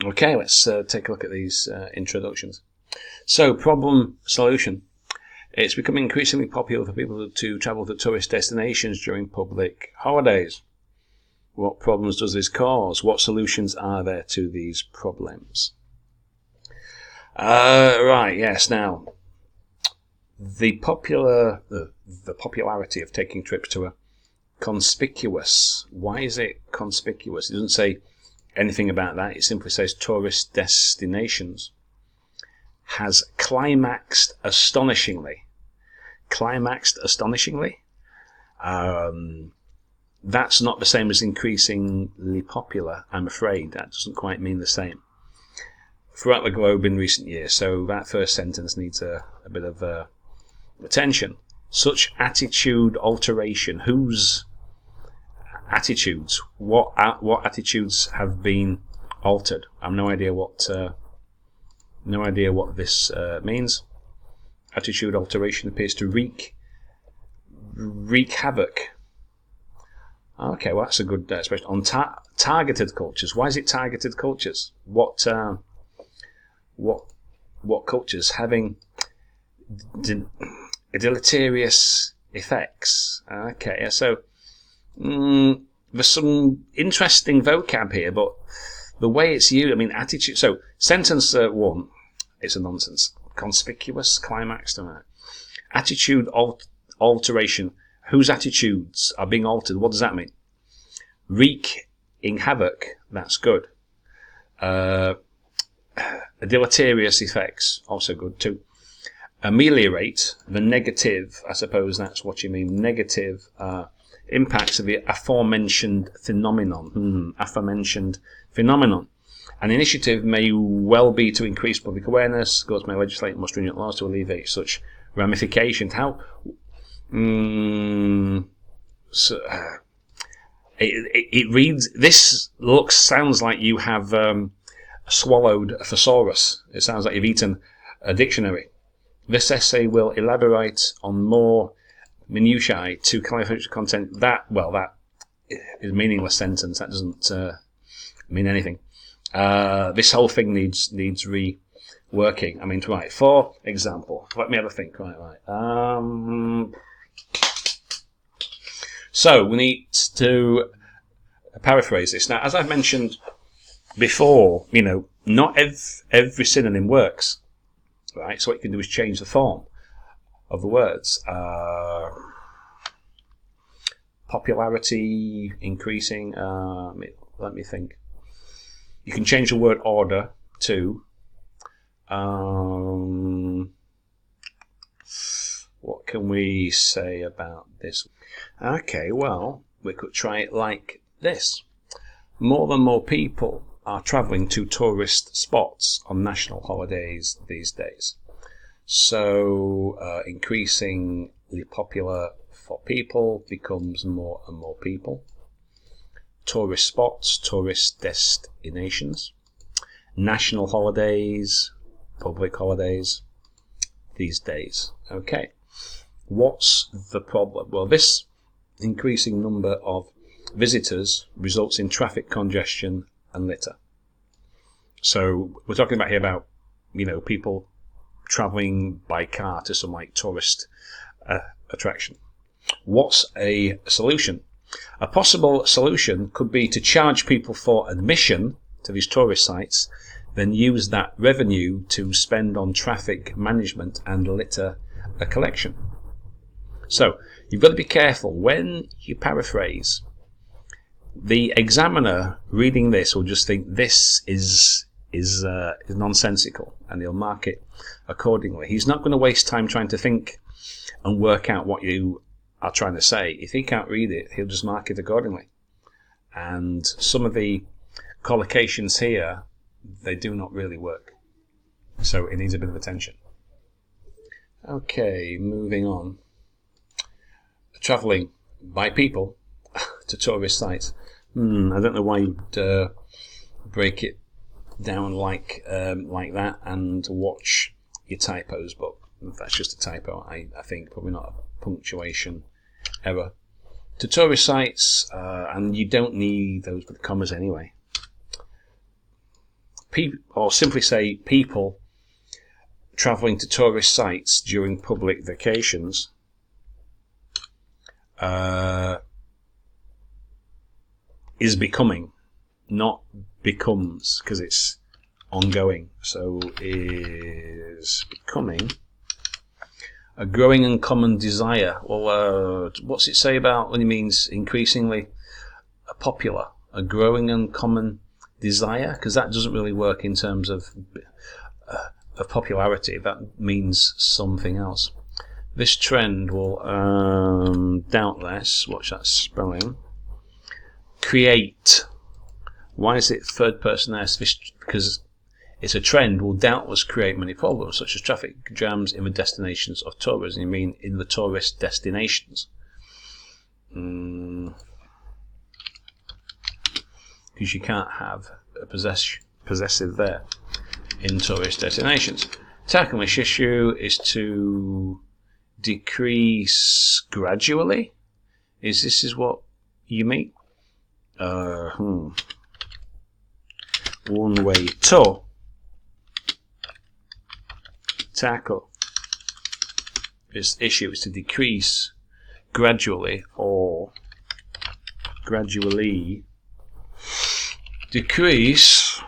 Okay, let's take a look at these introductions. So, problem solution. It's becoming increasingly popular for people to travel to tourist destinations during public holidays. What problems does this cause? What solutions are there to these problems? Right, yes, now, the popularity of taking trips to a conspicuous. Why is it conspicuous? It doesn't say anything about that. It simply says tourist destinations has climaxed astonishingly. Climaxed astonishingly? That's not the same as increasingly popular, I'm afraid. That doesn't quite mean the same throughout the globe in recent years. So that first sentence needs a bit of attention. Such attitude alteration. Whose attitudes? What attitudes have been altered? I have no idea what this means. Attitude alteration appears to wreak havoc. Okay, well that's a good expression. On targeted cultures. Why is it targeted cultures? What cultures having deleterious effects? Okay, so there's some interesting vocab here, but the way it's used, I mean, attitude. So sentence 1, it's a nonsense. Conspicuous, climaxed, attitude alteration. Whose attitudes are being altered? What does that mean? Wreaking havoc. That's good. Deleterious effects. Also good too. Ameliorate. The negative. I suppose that's what you mean. Negative impacts of the aforementioned phenomenon. Aforementioned phenomenon. An initiative may well be to increase public awareness. Governments may legislate more stringent laws to alleviate such ramifications. How? It reads. This sounds like you have swallowed a thesaurus. It sounds like you've eaten a dictionary. This essay will elaborate on more minutiae to clarify content. That is a meaningless sentence. That doesn't mean anything. This whole thing needs reworking. I mean, right. For example, let me have a think. Right. So we need to paraphrase this. Now, as I've mentioned before, not every synonym works, right? So what you can do is change the form of the words. Popularity increasing. Let me think. You can change the word order to. What can we say about this? Okay, well, we could try it like this. More and more people are travelling to tourist spots on national holidays these days. So, increasingly popular for people becomes more and more people. Tourist spots, tourist destinations. National holidays, public holidays these days. Okay. What's the problem? Well, this increasing number of visitors results in traffic congestion and litter. So we're talking about here about, people travelling by car to some tourist attraction. What's a solution? A possible solution could be to charge people for admission to these tourist sites, then use that revenue to spend on traffic management and litter collection. So you've got to be careful when you paraphrase. The examiner reading this will just think this is nonsensical, and he'll mark it accordingly. He's not going to waste time trying to think and work out what you are trying to say. If he can't read it, he'll just mark it accordingly. And some of the collocations here, they do not really work. So it needs a bit of attention. Okay, moving on. Travelling by people to tourist sites. I don't know why you'd break it down like that and watch your typos, but that's just a typo. I think probably not a punctuation error. To tourist sites, and you don't need those with commas anyway. or simply say people travelling to tourist sites during public vacations is becoming, not becomes, because it's ongoing. So is becoming a growing and common desire. Well, what's it say about when it means increasingly popular? A growing and common desire? Because that doesn't really work in terms of popularity. That means something else. This trend will doubtless, watch that spelling, create. Why is it third person S? Because it's a trend will doubtless create many problems, such as traffic jams in the destinations of tourism. You mean in the tourist destinations? Because you can't have a possessive there in tourist destinations. Tackling this issue is to decrease gradually. This is what you mean? One way to tackle this issue is to decrease gradually, or gradually decrease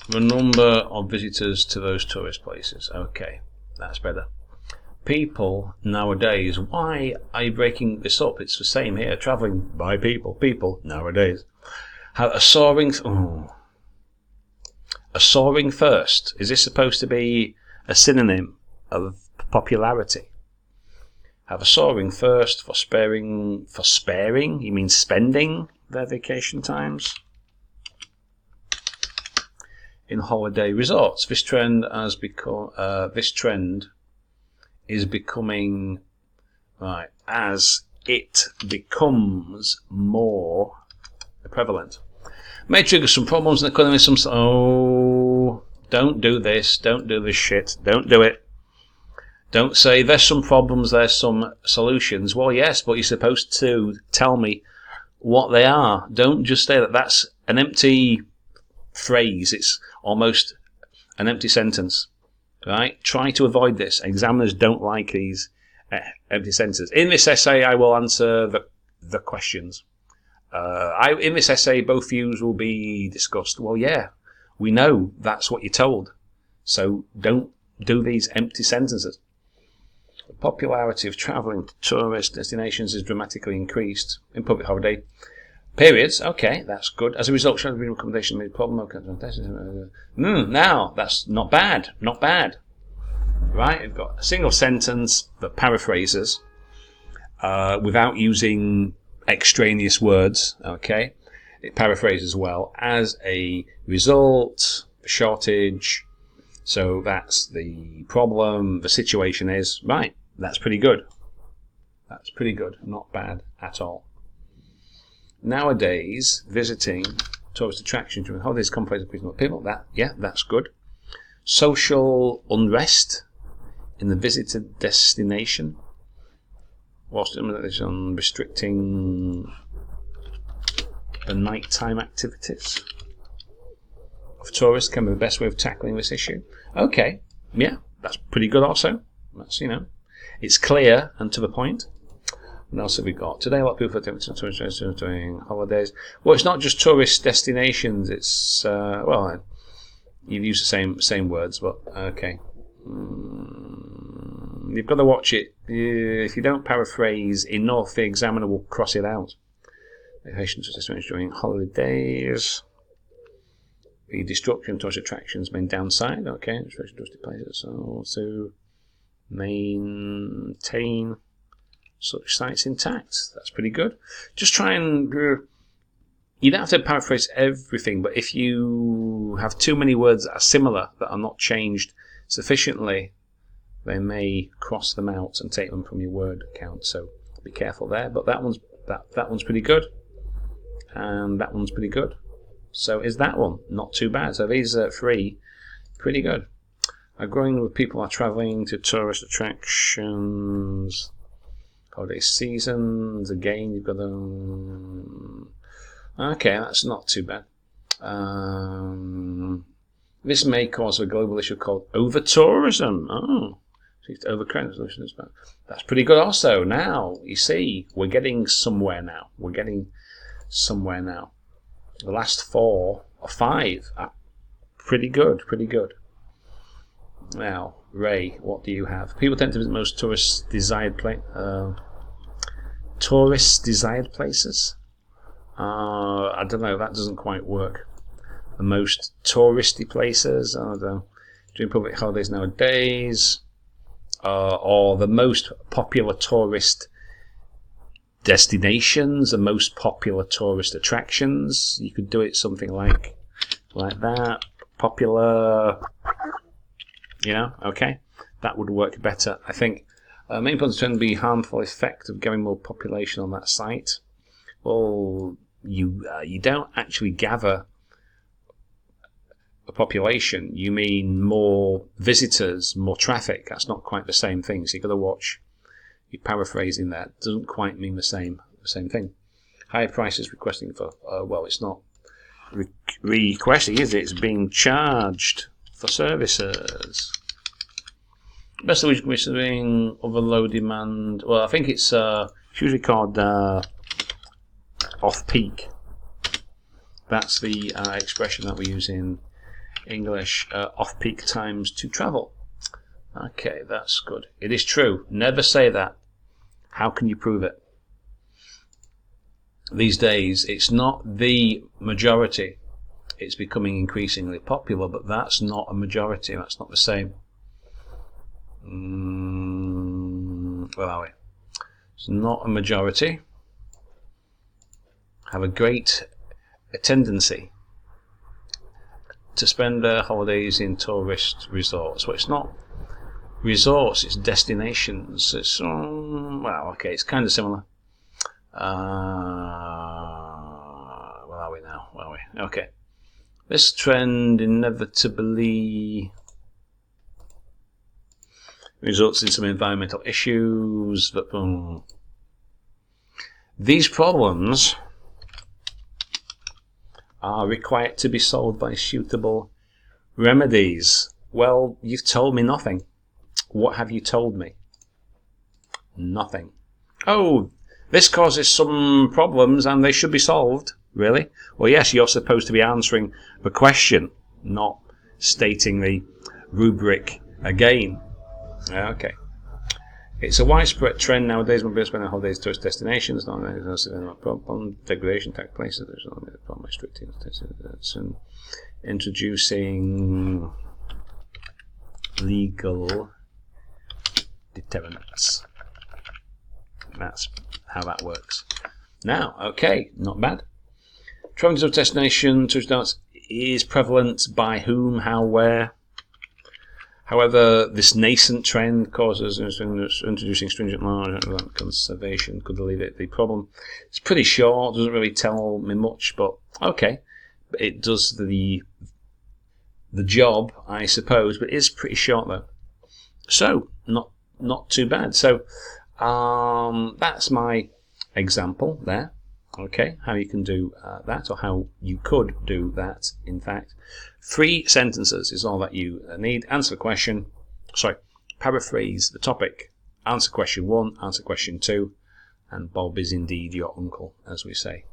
the number of visitors to those tourist places. Okay, that's better. People nowadays, why are you breaking this up? It's the same here. Travelling by people. People nowadays have a soaring thirst. Is this supposed to be a synonym of popularity? Have a soaring thirst for sparing. You mean spending their vacation times in holiday resorts. This trend has become. This trend is becoming, right, as it becomes more prevalent. May trigger some problems in the economy. Don't do this. Don't do this shit. Don't do it. Don't say there's some problems, there's some solutions. Well, yes, but you're supposed to tell me what they are. Don't just say that. That's an empty phrase. It's almost an empty sentence. Right? Try to avoid this. Examiners don't like these empty sentences. In this essay, I will answer the questions. In this essay, both views will be discussed. Well, yeah, we know that's what you're told. So don't do these empty sentences. The popularity of travelling to tourist destinations is dramatically increased in public holiday periods. Okay, that's good. As a result, shall be recommendation made problem. Now, that's not bad. Not bad. Right? You've got a single sentence that paraphrases without using extraneous words. Okay? It paraphrases well. As a result, shortage. So that's the problem. The situation is right. That's pretty good. That's pretty good. Not bad at all. Nowadays, visiting tourist attractions during holidays, complex with people. That's good. Social unrest in the visited destination, whilst on restricting the nighttime activities of tourists can be the best way of tackling this issue. Okay, yeah, that's pretty good. Also, that's it's clear and to the point. What else have we got? Today, a lot of people are doing holidays. Well, it's not just tourist destinations. It's, you've used the same words, but okay. You've got to watch it. If you don't paraphrase enough, the examiner will cross it out. Vacation to destinations during holidays. The destruction of tourist attractions, main downside. Okay, tourist places. So maintain such sites intact. That's pretty good. Just try and you don't have to paraphrase everything, but if you have too many words that are similar, that are not changed sufficiently, they may cross them out and take them from your word count. So be careful there. But that one's pretty good, and that one's pretty good. So is that one not too bad? So these are three pretty good. A growing number of people are travelling to tourist attractions. Holiday seasons, again, you've got okay, that's not too bad. This may cause a global issue called over-tourism. Oh, overcrowding. That's pretty good also. Now, you see, we're getting somewhere now. We're getting somewhere now. The last 4 or 5 are pretty good, pretty good. Now, Ray, what do you have? People tend to visit most tourist desired places. I don't know. That doesn't quite work. The most touristy places. I don't know. During public holidays nowadays, or the most popular tourist destinations, the most popular tourist attractions. You could do it something like that. Popular. You know, okay, that would work better, I think. Main points tend to be harmful effect of getting more population on that site. Well, you don't actually gather a population. You mean more visitors, more traffic. That's not quite the same thing. So you've got to watch. You're paraphrasing that. It doesn't quite mean the same thing. Higher prices requesting for. Well, it's not requesting, is it? It's being charged for services. Best of which is being overload demand. Well, I think it's usually called off-peak. That's the expression that we use in English. Off-peak times to travel. Okay, that's good. It is true. Never say that. How can you prove it? These days, it's not the majority. It's becoming increasingly popular, but that's not a majority. That's not the same. Where are we? It's not a majority. Have a great tendency to spend their holidays in tourist resorts. Well, it's not resorts, it's destinations. It's well, okay, it's kind of similar. Where are we now? Where are we? Okay. This trend inevitably results in some environmental issues, but these problems are required to be solved by suitable remedies. Well, you've told me nothing. What have you told me? Nothing. Oh, this causes some problems and they should be solved. Really? Well, yes, you're supposed to be answering the question, not stating the rubric again. Okay. It's a widespread trend nowadays when people spend their holidays tourist destinations. Not a problem. Degradation takes place. There's not a problem restricting and introducing legal deterrents. That's how that works. Now, okay, not bad. Traveling to a destination, tourist dance is prevalent by whom, how, where. However, this nascent trend causes introducing stringent law and conservation could alleviate the problem. It's pretty short, doesn't really tell me much, but okay. It does the job, I suppose, but it is pretty short though. So, not too bad. So, that's my example there. Okay, how you can do that, or how you could do that, in fact. 3 sentences is all that you need. Answer the question, paraphrase the topic. Answer question 1, answer question 2, and Bob is indeed your uncle, as we say.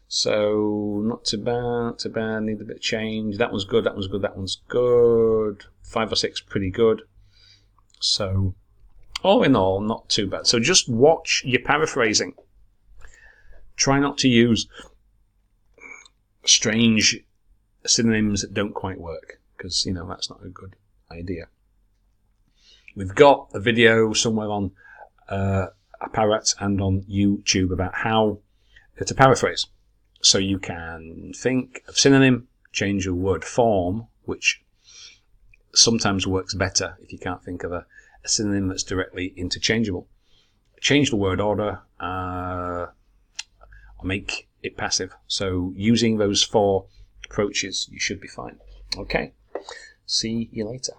So, not too bad, need a bit of change. That one's good, that one's good, that one's good. 5 or 6, pretty good. So, all in all, not too bad. So just watch your paraphrasing. Try not to use strange synonyms that don't quite work, because, you know, that's not a good idea. We've got a video somewhere on Parrot and on YouTube about how to paraphrase. So you can think of synonym, change your word form, which sometimes works better if you can't think of a synonym that's directly interchangeable. Change the word order, make it passive. So using those 4 approaches, you should be fine. Okay, see you later.